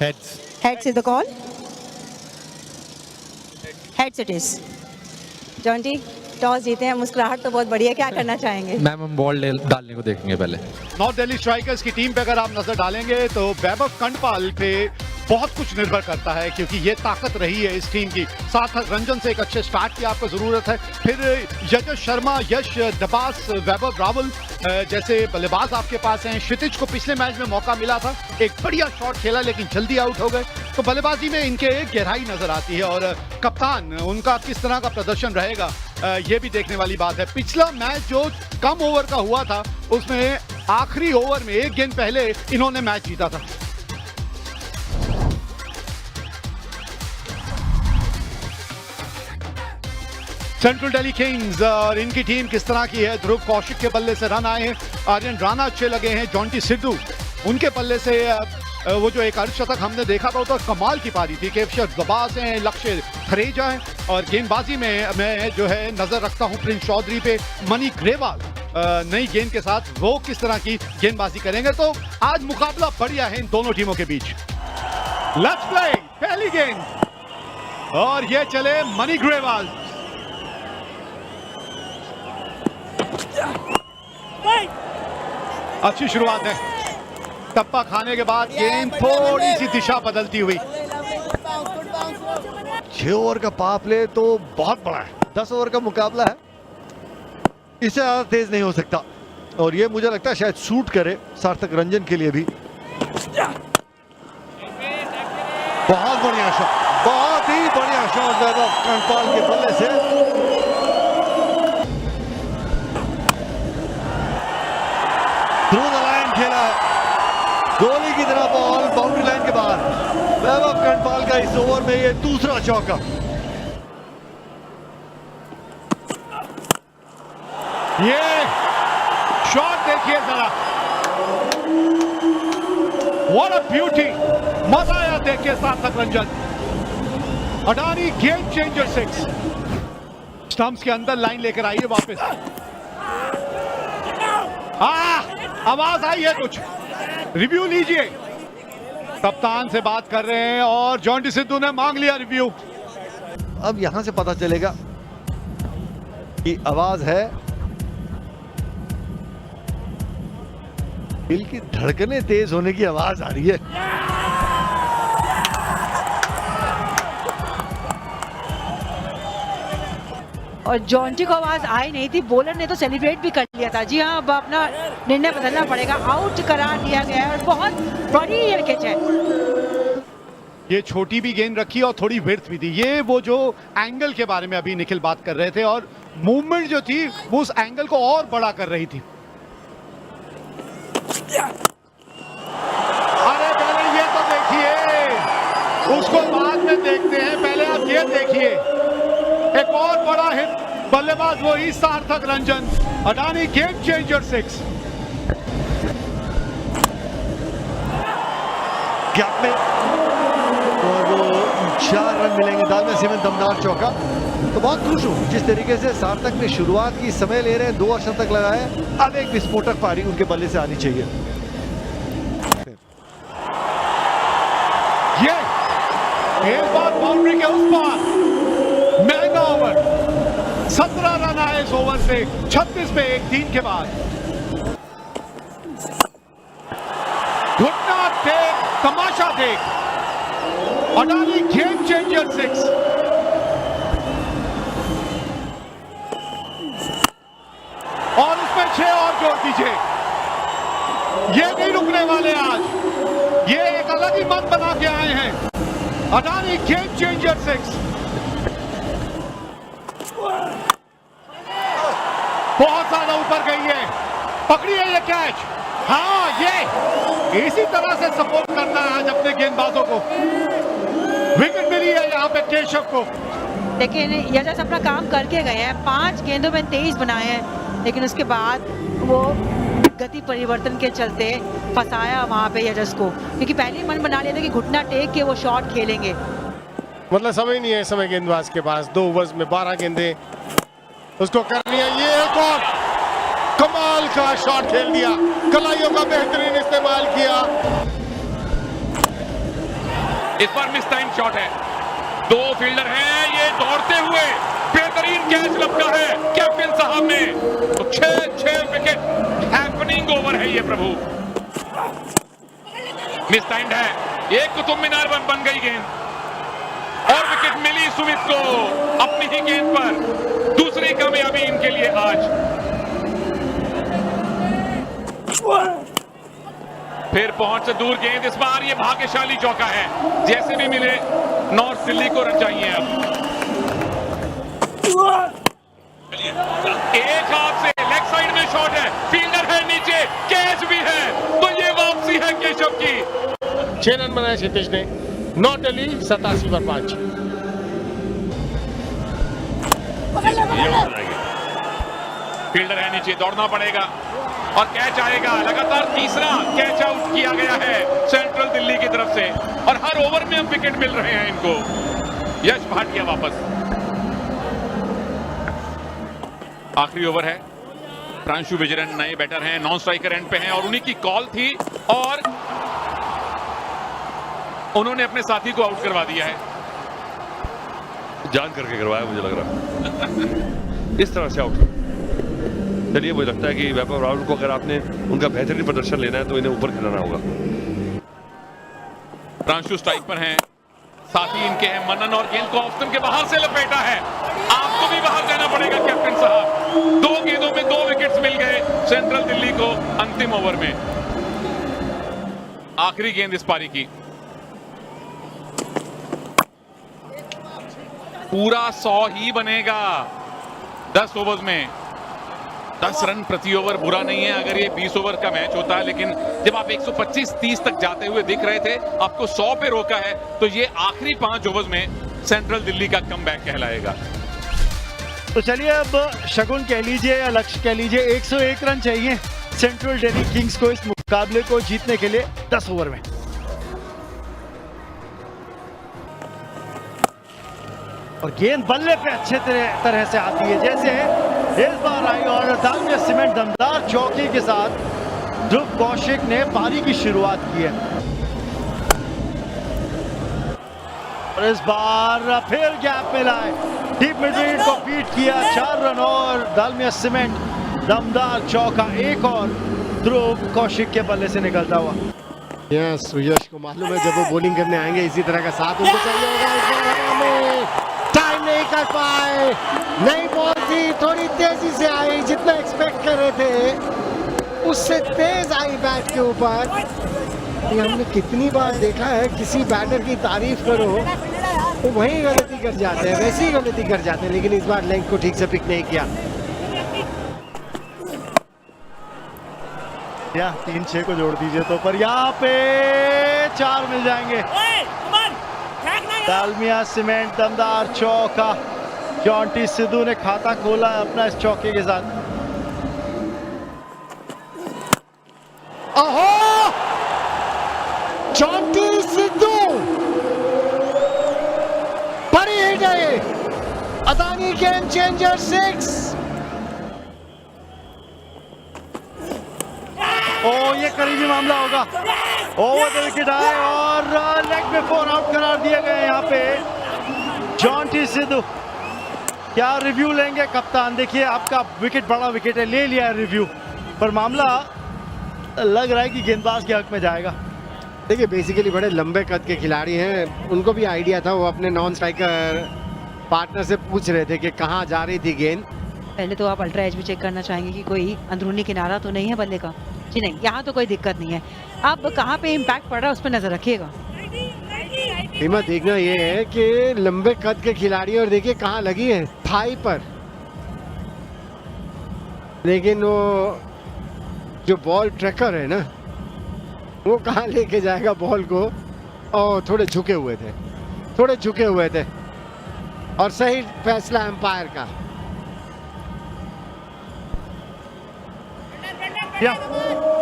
Heads. Heads is the call. Heads it is. Jonty toss जीते हैं, मुस्कुराहट तो बहुत बढ़िया, क्या करना चाहेंगे? मैम हम बॉल डालने को देखेंगे पहले। नॉर्थ दिल्ली स्ट्राइकर्स की टीम पे अगर आप नजर डालेंगे तो वैभव कंडपाल पे बहुत कुछ निर्भर करता है, क्योंकि ये ताकत रही है इस टीम की। सार्थक रंजन से एक अच्छे स्टार्ट की आपको जरूरत है, फिर यश शर्मा, यश दबास, वैभव रावल जैसे बल्लेबाज आपके पास हैं। क्षितिज को पिछले मैच में मौका मिला था, एक बढ़िया शॉट खेला लेकिन जल्दी आउट हो गए, तो बल्लेबाजी में इनके गहराई नजर आती है। और कप्तान उनका किस तरह का प्रदर्शन रहेगा ये भी देखने वाली बात है। पिछला मैच जो कम ओवर का हुआ था उसमें आखिरी ओवर में एक गेंद पहले इन्होंने मैच जीता था। सेंट्रल दिल्ली किंग्स और इनकी टीम किस तरह की है? ध्रुव कौशिक के बल्ले से रन आए हैं, आर्यन राणा अच्छे लगे हैं, जॉन्टी सिद्धू उनके बल्ले से वो जो एक अर्धशतक हमने देखा था वो तो कमाल की पारी थी। केवशर दबास हैं, लक्ष्य थरेजा है, और गेंदबाजी में मैं जो है नजर रखता हूं प्रिंस चौधरी पे। मनी ग्रेवाल नई गेंद के साथ वो किस तरह की गेंदबाजी करेंगे, तो आज मुकाबला बढ़िया है इन दोनों टीमों के बीच। लेट्स प्ले पहली गेंद और ये चले मनी ग्रेवाल। अच्छी शुरुआत है, टप्पा खाने के बाद गेंद थोड़ी सी दिशा बदलती हुई। 6 ओवर का पावर प्ले तो बहुत बड़ा है, 10 ओवर का मुकाबला है, इससे ज्यादा तेज नहीं हो सकता, और ये मुझे लगता है शायद सूट करे सार्थक रंजन के लिए भी। बहुत बढ़िया शॉट, बहुत ही बढ़िया शॉट वैभव कंडपाल के बल्ले से। थ्रू द लाइन खेला, गोली की तरह बॉल बाउंड्री लाइन के बाहर। वैभव कंडपाल का इस ओवर में ये दूसरा चौका। ये शॉट देखिए जरा, व्हाट अ ब्यूटी, मजा आया देख के सार्थक Ranjan. Adani game changer 6 stumps के अंदर लाइन लेकर आइए वापस। आवाज आई है कुछ, रिव्यू लीजिए। कप्तान से बात कर रहे हैं और जॉन्टी सिद्धू ने मांग लिया रिव्यू। अब यहां से पता चलेगा कि आवाज है, दिल की धड़कनें तेज होने की आवाज आ रही है। और जॉन्टी को आवाज आई नहीं थी, बॉलर ने तो सेलिब्रेट भी कर लिया था। जी हाँ, अब अपना निर्णय बदलना पड़ेगा, आउट करार दिया गया है और बहुत बड़ी ये कैच है। ये छोटी भी गेंद रखी और थोड़ी विड्थ भी थी। ये वो जो एंगल के बारे में अभी निखिल बात कर रहे थे, और मूवमेंट जो थी वो उस एंगल को और बड़ा कर रही थी। अरे पहले ये तो देखिए, उसको बाद में देखते हैं, पहले आप ये देखिए। एक और बड़ा हिट, बल्लेबाज वही सार्थक Ranjan. Adani game changer 6। Gap में और वो 4 रन मिलेंगे दानिश सिमन, दमदार चौका। तो बहुत खुश हूं जिस तरीके से सार्थक ने शुरुआत की, समय ले रहे हैं, 2 अर्धशतक लगाए, अब एक विस्फोटक पारी उनके बल्ले से आनी चाहिए। ये एक बार बाउंड्री के उस पार, महंगा ओवर, 17 रन आए इस ओवर से, 36 पे 1 3 के बाद। घुटना टेक, तमाशा देख, अडानी गेम चेंजर 6। और उसमें 6 और जोड़ दीजिए, ये नहीं रुकने वाले आज, ये एक अलग ही मन बना के आए हैं। Adani game changer 6। बहुत ज्यादा ऊपर गई है, पकड़ी है ये कैच। हाँ, ये इसी तरह से सपोर्ट करना है आज अपने गेंदबाजों को। विकेट मिली है यहाँ पे केशव को। लेकिन यजस अपना काम करके गए हैं, 5 गेंदों में 23 बनाए हैं, लेकिन उसके बाद वो गति परिवर्तन के चलते फंसाया वहां पे यजस को, क्योंकि पहले ही मन बना लिया था कि घुटना टेक के वो शॉट खेलेंगे। मतलब समय नहीं है इस समय गेंदबाज के पास, 2 ओवर्स में 12 गेंदें उसको करनी है। ये एक और कमाल का शॉट खेल दिया, कलाइयों का बेहतरीन इस्तेमाल किया। इस बार मिस टाइम शॉट है, 2 फील्डर हैं, ये दौड़ते हुए बेहतरीन कैच लपका है कैप्टन साहब ने। तो 6 विकेट हैपनिंग ओवर है ये प्रभु। मिस टाइम्ड है, ये कुतुब मीनार बन गई गेंद और विकेट मिली सुमित को अपनी ही गेंद पर। दूसरी कामयाबी इनके लिए आज। फिर पहुंच से दूर गेंद, इस बार ये भाग्यशाली चौका है, जैसे भी मिले नॉर्थ दिल्ली को रन चाहिए। अब एक हाथ से लेग साइड में शॉट है, फील्डर है नीचे, कैच भी है, तो ये वापसी है केशव की। 6 रन बनाए क्षितिज ने, नॉट अली 87 पर 5। फील्डर है नीचे, दौड़ना पड़ेगा और कैच आएगा। लगातार तीसरा कैच आउट किया गया है सेंट्रल दिल्ली की तरफ से और हर ओवर में अब विकेट मिल रहे हैं इनको। यश भाटिया वापस। आखिरी ओवर है, प्रांशु विजयन नए बैटर हैं, नॉन स्ट्राइकर एंड पे हैं और उन्हीं की कॉल थी और उन्होंने अपने साथी को आउट करवा दिया है। जान करके करवाया मुझे लग रहा इस तरह से आउट। चलिए मुझे लगता है कि वैभव राहुल को अगर आपने उनका बेहतरीन प्रदर्शन लेना है तो इन्हें ऊपर खिलाना होगा। प्रांशु स्ट्राइक पर हैं, साथी इनके हैं मनन और गेंद को ऑफ के बाहर से लपेटा है। आपको भी बाहर जाना पड़ेगा कैप्टन साहब। 2 गेंदों में 2 विकेट्स मिल गए सेंट्रल दिल्ली को अंतिम ओवर में। आखिरी गेंद इस पारी की, पूरा 100 ही बनेगा 10 ओवर में। 10 रन प्रति ओवर बुरा नहीं है अगर ये 20 ओवर का मैच होता है, लेकिन जब आप 125-30 तक जाते हुए दिख रहे थे, आपको 100 पे रोका है, तो ये आखिरी 5 ओवर्स में सेंट्रल दिल्ली का कमबैक कहलाएगा। तो चलिए अब शगुन कह लीजिए या लक्ष्य कह लीजिए, 101 रन चाहिए सेंट्रल दिल्ली किंग्स को इस मुकाबले को जीतने के लिए 10 ओवर में। और गेंद बल्ले पे अच्छे तरह से आती है, जैसे इस बार आई और दालमिया सीमेंट दमदार चौके के साथ ध्रुव कौशिक ने पारी की शुरुआत की है। और इस बार फिर गैप मिला है, डीप मिड विकेट को बीट किया, 4 रन और दालमिया सीमेंट दमदार चौका, एक और ध्रुव कौशिक के बल्ले से निकलता हुआ। यस, यश को मालूम है जब वो बॉलिंग करने आएंगे इसी तरह का साथ उनको चाहिए होगा। टाइम नहीं कर पाए, नई बॉल थी, थोड़ी तेजी से आई, जितना एक्सपेक्ट कर रहे थे उससे तेज आई बैट के ऊपर। ये हमने कितनी बार देखा है, किसी बैटर की तारीफ करो तो वही गलती कर जाते हैं, वैसी ही गलती कर जाते हैं, लेकिन इस बार लेंथ को ठीक से पिक नहीं किया। या 3-6 को जोड़ दीजिए तो, पर यहाँ पे 4 मिल जाएंगे। दालमिया सीमेंट दमदार चौका, जॉन्टी सिद्धू ने खाता खोला है अपना इस चौके के साथ। ओहो, जॉन्टी सिद्धू बड़ी हिट है, अदानी गेम चेंजर 6। ओ ये करीबी मामला होगा, ओवर द विकेट आए और लेग में 4 आउट करार दिए गए। यहाँ पे जॉन्टी सिद्धू, क्या रिव्यू लेंगे कप्तान? देखिए आपका विकेट बड़ा विकेट है, ले लिया रिव्यू, पर मामला लग रहा है कि गेंदबाज के हक में जाएगा। देखिए बेसिकली बड़े लंबे कद के खिलाड़ी हैं, उनको भी आइडिया था, वो अपने नॉन स्ट्राइकर पार्टनर से पूछ रहे थे कि कहाँ जा रही थी गेंद। पहले तो आप अल्ट्रा एज भी चेक करना चाहेंगे कि कोई अंदरूनी किनारा तो नहीं है बल्ले का। जी नहीं, यहाँ तो कोई दिक्कत नहीं है। अब कहाँ पे इम्पैक्ट पड़ रहा है उस पर नजर रखिएगा। बीमा देखना ये है कि लंबे कद के खिलाड़ी, और देखिए कहाँ लगी है, थाई पर, लेकिन वो जो बॉल ट्रैकर है ना, वो कहाँ लेके जाएगा बॉल को। और थोड़े झुके हुए थे, थोड़े झुके हुए थे, और सही फैसला एम्पायर का। या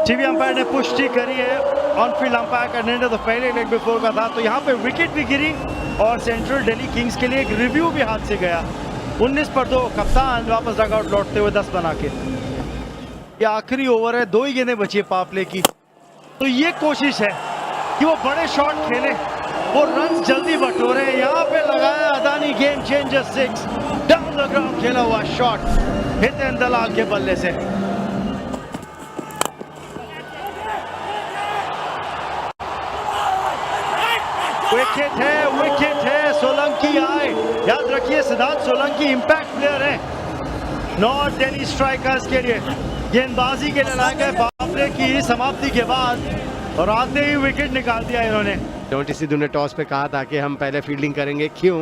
टीवी अंपायर ने पुष्टि करी है, ऑन फील्ड अंपायर का निर्णय तो पहले लेग बिफोर का था, तो यहाँ पे विकेट भी गिरी और सेंट्रल दिल्ली किंग्स के लिए एक रिव्यू भी हाथ से गया। 19 पर 2, कप्तान वापस डगआउट लौटते हुए 10 बना के। ये आखिरी ओवर है, 2 ही गेंदें बची है पावर प्ले की, तो ये कोशिश है कि वो बड़े शॉट खेले, वो रन जल्दी बटोरे। यहाँ पे लगाया Adani game changer 6, down the ground खेला हुआ शॉट हितेन दलाल के बल्ले से। विकेट है, सोलंकी आए। याद रखिए सिद्धार्थ सोलंकी इंपैक्ट प्लेयर है नॉर्थ दिल्ली स्ट्राइकर्स के लिए। गेंदबाजी के लिए लाए गए बाबरे की समाप्ति के बाद और आते ही विकेट निकाल दिया इन्होंने। जॉन्टी सिद्धू ने टॉस पे कहा था कि हम पहले फील्डिंग करेंगे। क्यों?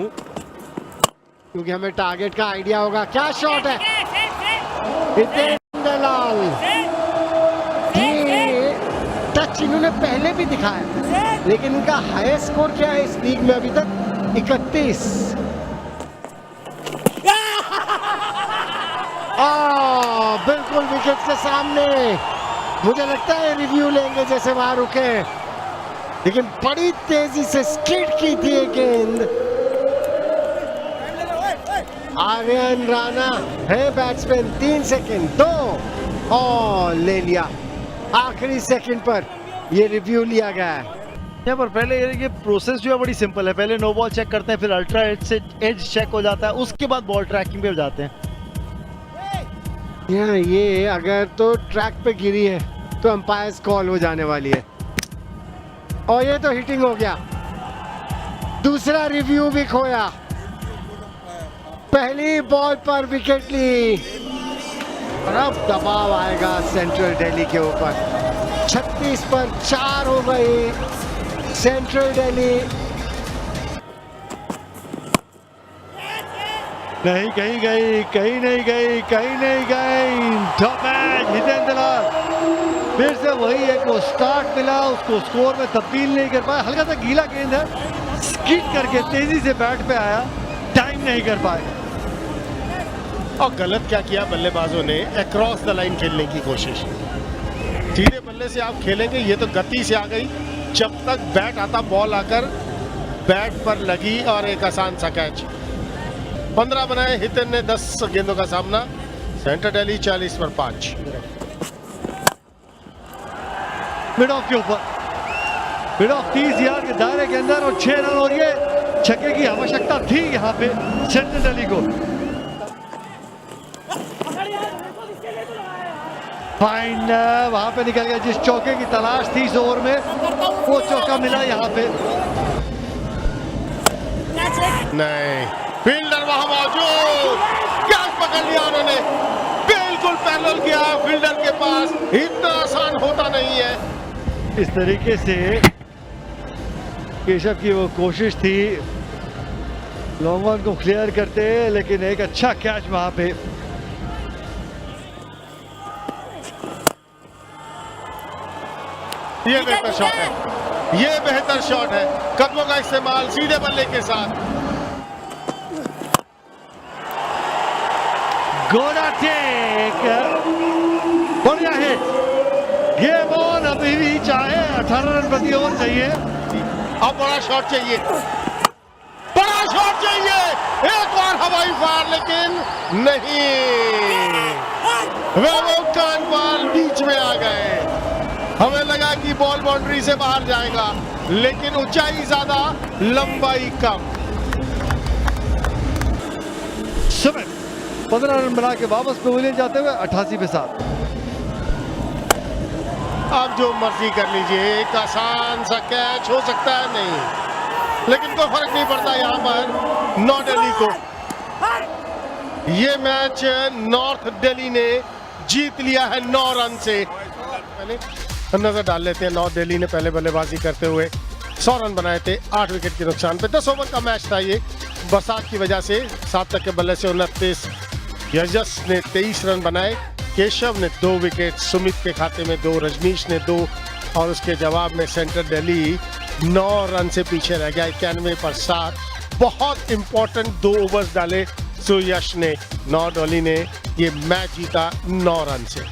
क्योंकि हमें टारगेट का आइडिया होगा। क्या शॉट है हितेन दलाल। ये टच इन्होंने पहले भी दिखाया, लेकिन इनका हाईएस्ट स्कोर क्या है इस लीग में अभी तक? 31। बिल्कुल विकेट से सामने। मुझे लगता है रिव्यू लेंगे जैसे वहां रुके, लेकिन बड़ी तेजी से स्किड की थी ये गेंद। आर्यन राणा है बैट्समैन। 3 सेकंड 2 और ले लिया। आखिरी सेकंड पर ये रिव्यू लिया गया है। यहाँ पर पहले ये प्रोसेस जो है बड़ी सिंपल है। पहले नो बॉल चेक करते हैं, फिर अल्ट्रा एज चेक हो जाता है, उसके बाद बॉल ट्रैकिंग पे जाते हैं। ये अगर तो ट्रैक पे गिरी है तो अंपायर्स कॉल हो जाने वाली है। और ये तो हिटिंग हो गया। दूसरा रिव्यू भी खोया। पहली बॉल पर विकेट ली और अब दबाव आएगा सेंट्रल दिल्ली के ऊपर। 36 पर 4 हो गई सेंट्रल दिल्ली। नहीं कहीं गई, कहीं नहीं गई, कहीं नहीं गई। टॉप मैच हितेन दलाल। फिर से वही एक वो स्टार्ट मिला, उसको स्कोर में तब्दील नहीं कर पाया। हल्का सा गीला गेंद है, स्किड करके तेजी से बैट पे आया, टाइम नहीं कर पाए। और गलत क्या किया बल्लेबाजों ने? अक्रॉस द लाइन खेलने की कोशिश। सीधे बल्ले से आप खेलेंगे, ये तो गति से आ गई। जब तक बैट आता, बॉल आकर बैट पर लगी और एक आसान सा कैच। 15 बनाए हितेन ने 10 गेंदों का सामना। सेंट्रल दिल्ली 40 पर 5। मिड ऑफ के ऊपर, मिड ऑफ 30 यार्ड के दायरे के अंदर और 6 रन। और ये छक्के की आवश्यकता थी यहाँ पे सेंट्रल दिल्ली को। फाइन वहां पे निकल गया। जिस चौके की तलाश थी इस ओवर में, वो चौका मिला यहाँ पे। नहीं, फील्डर वहां मौजूद। कैच पकड़ लिया उन्होंने, बिल्कुल पैरेलल किया फील्डर के पास। इतना आसान होता नहीं है। इस तरीके से केशव की वो कोशिश थी लॉन्ग वन को क्लियर करते, लेकिन एक अच्छा कैच वहां पे। ये बेहतर शॉट है, ये बेहतर शॉट है। कदमों का इस्तेमाल सीधे बल्ले के साथ। गोला टेक, बढ़िया हिट। Game on. अभी भी चाहे 18 रन प्रति ओवर चाहिए। अब बड़ा शॉट चाहिए, बड़ा शॉट चाहिए। एक बार हवाई फायर, लेकिन नहीं। वैभव कांडपाल बीच में आ गए। हमें लगा कि बॉल बाउंड्री से बाहर जाएगा, लेकिन ऊंचाई ज्यादा, लंबाई कम। सुमित 15 रन बना के वापस पवेलियन जाते हुए 88 पे 7। अब जो मर्जी कर लीजिए, एक आसान सा कैच हो सकता है, नहीं, लेकिन कोई फर्क नहीं पड़ता यहाँ पर नॉर्थ दिल्ली को। ये मैच नॉर्थ दिल्ली ने जीत लिया है 9 रन से। पहले नजर डाल लेते हैं। नॉर्थ दिल्ली ने पहले बल्लेबाजी करते हुए 100 रन बनाए थे 8 विकेट के नुकसान पे। 10 ओवर का मैच था ये। बरसात की वजह से 7 तक के बल्ले से 29। यजस ने 23 रन बनाए। केशव ने 2 विकेट, सुमित के खाते में 2, रजनीश ने 2 और उसके जवाब में सेंट्रल दिल्ली 9 रन से पीछे रह गया 91 पर 7। बहुत इंपॉर्टेंट 2 ओवर्स डाले सुयश ने। नॉर्थ दिल्ली ने ये मैच जीता 9 रन से।